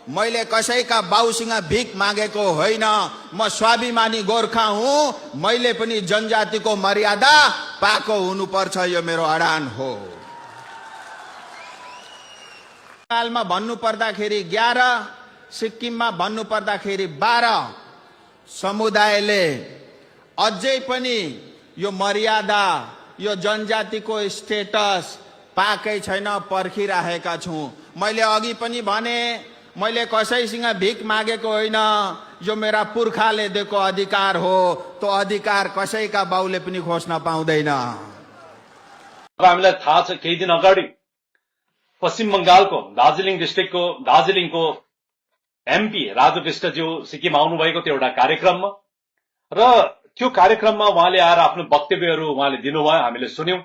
मैले कसैका बाउसँग भिख मागेको होइन। म स्वाभिमानी गोर्खा हुँ। मैले पनि जनजातिको मर्यादा पाएको हुनुपर्छ, यो मेरो अडान हो। बङ्गालमा भन्नु पर्दाखेरि 11, सिक्किममा भन्नु पर्दाखेरि 12 समुदायले अझै पनि यो मर्यादा, यो जनजातिको स्टेटस पाएकै छैन, पर्खिरहेका छौँ। मैले अघि पनि भने, मैले कसैसँग भिख मागेको होइन, यो मेरा पुर्खाले दिएको अधिकार हो। त्यो अधिकार कसैका बाउले पनि खोज्न पाउँदैन। अब हामीलाई थाहा छ, केही दिन अगाडि पश्चिम बंगालको दार्जिलिङ डिस्ट्रिक्टको दार्जिलिङको एमपी राजु विष्टज्यू सिक्किम आउनुभएको थियो एउटा कार्यक्रममा, र त्यो कार्यक्रममा उहाँले आएर आफ्नो वक्तव्यहरू उहाँले दिनुभयो, हामीले सुन्यौं।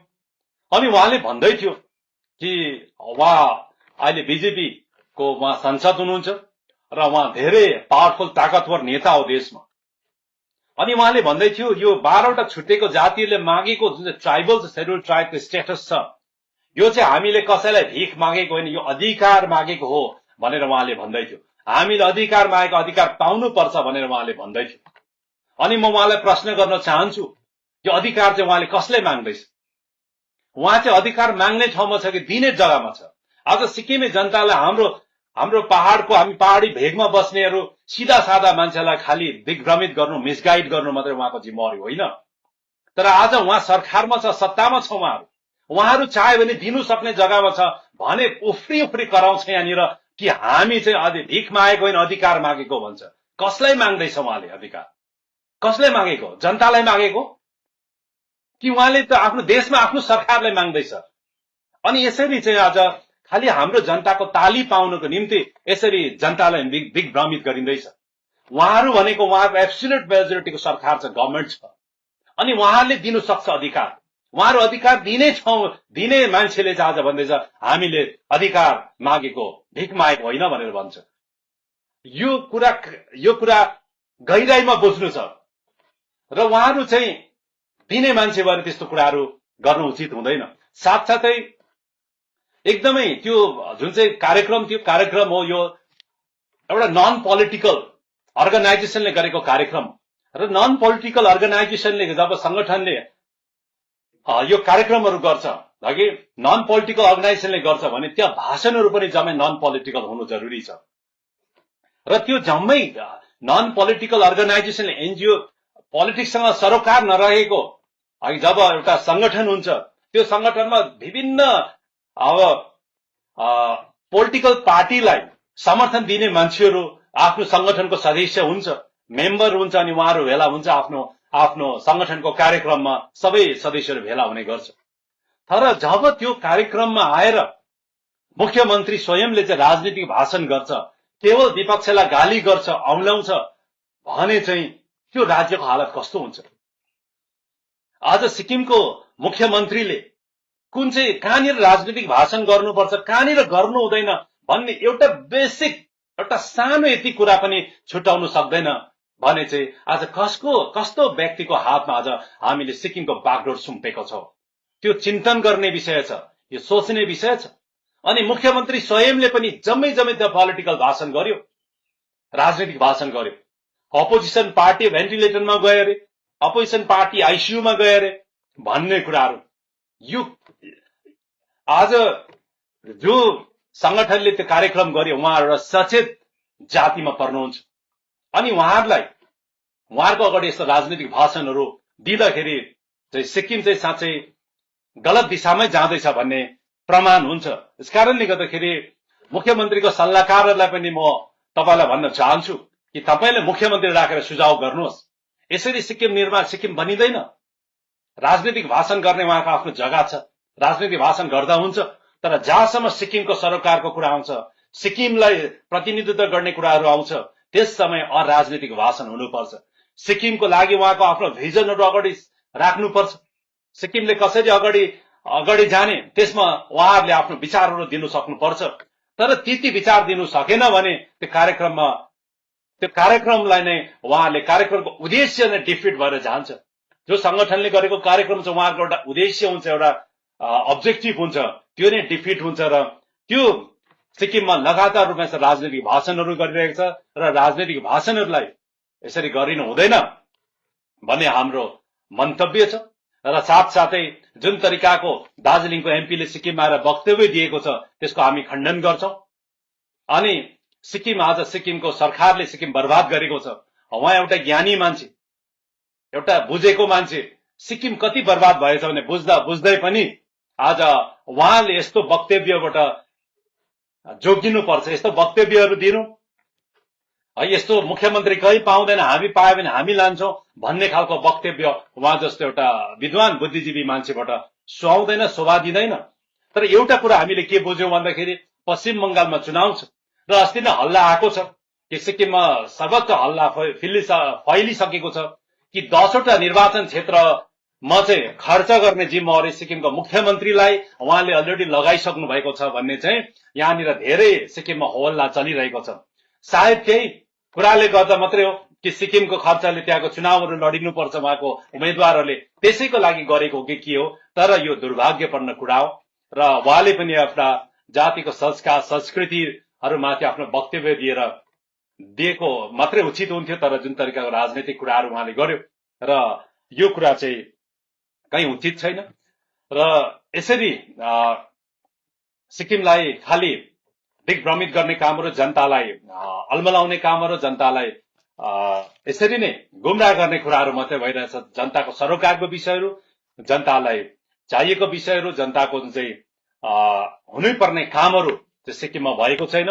अनि उहाँले भन्दै थियो कि उहाँ अहिले बीजेपी को उहाँ सांसद हुनुहुन्छ र उहाँ धेरै पावरफुल ताकतवर नेता हो देशमा। अनि उहाँले भन्दै थियो यो 12वटा छुट्टेको जातिहरूले मागेको जुन चाहिँ ट्राइबल शेड्युल ट्राइबको स्टेटस छ, यो चाहिँ हामीले कसैलाई भिख मागेको होइन, यो अधिकार मागेको हो भनेर उहाँले भन्दै थियो। हामीले अधिकार मागेको अधिकार पाउनुपर्छ भनेर उहाँले भन्दै थियो। अनि म उहाँलाई प्रश्न गर्न चाहन्छु, यो अधिकार चाहिँ उहाँले कसले माग्दैछ? उहाँ चाहिँ अधिकार माग्ने ठाउँमा छ कि दिने जग्गामा छ? आज सिक्किमे जनतालाई हाम्रो पहाडको, हामी पहाडी भेगमा बस्नेहरू सिधा सादा मान्छेलाई खालि दिग्भ्रमित गर्नु, मिसगाइड गर्नु मात्रै उहाँको जिम्मेवारी होइन। तर आज उहाँ सरकारमा छ, सत्तामा छ उहाँहरू चाहे भने दिनु सक्ने जग्गामा छ भने उफ्री उफ्री कराउँछ यहाँनिर कि हामी चाहिँ अझै भिख मागेको होइन, अधिकार मागेको भन्छ। कसलाई माग्दैछ उहाँले अधिकार? कसले मागेको? जनतालाई मागेको कि उहाँले त आफ्नो देशमा आफ्नो सरकारलाई माग्दैछ? अनि यसरी चाहिँ आज खालि हाम्रो जनताको ताली पाउनको निम्ति यसरी जनतालाई दिग्भ्रमित गरिँदैछ। उहाँहरू भनेको उहाँको एब्सोल्युट मेजोरिटीको सरकार छ, गभर्मेन्ट छ, अनि उहाँहरूले दिनु सक्छ अधिकार। उहाँहरू अधिकार दिने मान्छेले चाहिँ आज भन्दैछ हामीले अधिकार मागेको, भिख मागेको होइन भनेर भन्छ। यो कुरा गहिराईमा बुझ्नु छ र उहाँहरू चाहिँ दिने मान्छे भएर त्यस्तो कुराहरू गर्नु उचित हुँदैन। साथसाथै एकदमै त्यो जुन चाहिँ कार्यक्रम थियो, कार्यक्रम हो यो एउटा नन पोलिटिकल अर्गनाइजेसनले गरेको कार्यक्रम, र नन पोलिटिकल अर्गनाइजेसनले जब संगठनले यो कार्यक्रमहरू गर्छ, हगि नन पोलिटिकल अर्गनाइजेसनले गर्छ भने त्यहाँ भाषणहरू पनि जम्मै नन पोलिटिकल हुनु जरुरी छ। र त्यो जम्मै नन पोलिटिकल अर्गनाइजेसनले, एनजिओ, पोलिटिक्ससँग सरोकार नरहेको जब एउटा संगठन हुन्छ, त्यो संगठनमा विभिन्न अब पोलिटिकल पार्टीलाई समर्थन दिने मान्छेहरू आफ्नो संगठनको सदस्य हुन्छ, मेम्बर हुन्छ, अनि उहाँहरू भेला हुन्छ आफ्नो संगठनको कार्यक्रममा सबै सदस्यहरू भेला हुने गर्छ। तर जब त्यो कार्यक्रममा आएर मुख्यमन्त्री स्वयंले चाहिँ राजनीतिक भाषण गर्छ, केवल विपक्षलाई गाली गर्छ, औँल्याउँछ भने चाहिँ त्यो राज्यको हालत कस्तो हुन्छ? आज सिक्किमको मुख्यमन्त्रीले कुन चाहिँ कहाँनिर राजनीतिक भाषण गर्नुपर्छ, कहाँनिर गर्नु हुँदैन भन्ने एउटा बेसिक, एउटा सानो यति कुरा पनि छुटाउनु सक्दैन भने चाहिँ आज कस्तो व्यक्तिको हातमा आज हामीले सिक्किमको बागडोर सुम्पेको छौं? त्यो चिन्तन गर्ने विषय छ, यो सोच्ने विषय छ। अनि मुख्यमन्त्री स्वयंले पनि जम्मै त पोलिटिकल भाषण गर्यो, राजनीतिक भाषण गर्यो। अपोजिसन पार्टी भेन्टिलेटरमा गयो अरे, अपोजिसन पार्टी आइसियूमा गयो अरे भन्ने कुराहरू। यो आज जो संगठनले त्यो कार्यक्रम गर्यो उहाँहरू सचेत जातिमा पर्नुहुन्छ, अनि उहाँहरूको अगाडि यस्तो राजनीतिक भाषणहरू दिँदाखेरि चाहिँ सिक्किम चाहिँ साँच्चै गलत दिशामै जाँदैछ भन्ने प्रमाण हुन्छ। यसकारणले गर्दाखेरि मुख्यमन्त्रीको सल्लाहकारहरूलाई पनि म तपाईलाई भन्न चाहन्छु कि तपाईले मुख्यमन्त्री राखेर सुझाव गर्नुहोस्। यसरी सिक्किम बनिँदैन। राजनीतिक भाषण गर्ने उहाँको आफ्नो जग्गा छ, राजनीतिक भाषण गर्दा हुन्छ, तर जहाँसम्म सिक्किमको सरकारको कुरा आउँछ, सिक्किमलाई प्रतिनिधित्व गर्ने कुराहरू आउँछ, त्यस समय अराजनीतिक भाषण हुनुपर्छ। सिक्किमको लागि उहाँको आफ्नो भिजनहरू अगाडि राख्नुपर्छ। सिक्किमले कसरी अगाडि जाने त्यसमा उहाँहरूले आफ्नो विचारहरू दिनु सक्नुपर्छ। तर त्यति विचार दिनु सकेन भने त्यो कार्यक्रमलाई नै उहाँहरूले कार्यक्रमको उद्देश्य नै डिफिट भएर जान्छ। जो संगठनले गरेको कार्यक्रम छ उहाँको एउटा उद्देश्य हुन्छ, एउटा अब्जेक्टिभ हुन्छ, त्यो नै डिफिट हुन्छ र त्यो सिक्किममा लगातार रूपमा राजनीतिक भाषणहरू गरिरहेको छ र राजनीतिक भाषणहरूलाई यसरी गरिनु हुँदैन भन्ने हाम्रो मन्तव्य छ। र साथसाथै जुन तरिकाको दार्जिलिङको एमपीले सिक्किममा आएर वक्तव्य दिएको छ त्यसको हामी खण्डन गर्छौं। अनि सिक्किम आज सिक्किमको सरकारले सिक्किम बर्बाद गरेको छ। उहाँ एउटा ज्ञानी मान्छे, एउटा बुझेको मान्छे, सिक्किम कति बर्बाद भएछ भने बुझ्दै पनि आज उहाँले यस्तो वक्तव्यबाट जोगिनु पर्छ, यस्तो वक्तव्यहरू दिनु, यस्तो मुख्यमन्त्री कहीँ पाउँदैन, हामी पायो भने हामी लान्छौं भन्ने खालको वक्तव्य उहाँ जस्तो एउटा विद्वान बुद्धिजीवी मान्छेबाट सुहाउँदैन, शोभा दिँदैन। तर एउटा कुरा हामीले के बुझ्यौं भन्दाखेरि पश्चिम बंगालमा चुनाव छ र अस्ति नै हल्ला आएको छ कि सिक्किममा सर्वत्र हल्ला फैलिसकेको छ कि 10वटा निर्वाचन क्षेत्रमा चाहिँ खर्च गर्ने जिम्मेवारी सिक्किमको मुख्यमन्त्रीलाई उहाँले अलरेडी लगाइसक्नु भएको छ भन्ने चाहिँ यहाँनिर धेरै सिक्किममा होहल्ला चलिरहेको छ। सायद त्यही कुराले गर्दा मात्रै हो कि सिक्किमको खर्चले त्यहाँको चुनावहरू लडिनुपर्छ उहाँको उम्मेद्वारहरूले, त्यसैको लागि गरेको हो कि के हो। तर यो दुर्भाग्यपूर्ण कुरा हो र उहाँले पनि आफ्ना जातिको संस्कार संस्कृतिहरूमाथि आफ्नो वक्तव्य दिएको मात्रै उचित हुन्थ्यो। तर जुन तरिकाको राजनीतिक कुराहरू उहाँले गर्यो र यो कुरा चाहिँ कहीँ उचित छैन। र यसरी सिक्किमलाई खालि दिग्भ्रमित गर्ने कामहरू, जनतालाई अल्मलाउने कामहरू, जनतालाई यसरी नै गुमराह गर्ने कुराहरू मात्रै भइरहेछ। जनताको सरोकारको विषयहरू, जनतालाई चाहिएको विषयहरू, जनताको चाहिँ हुनै पर्ने कामहरू चाहिँ सिक्किममा भएको छैन।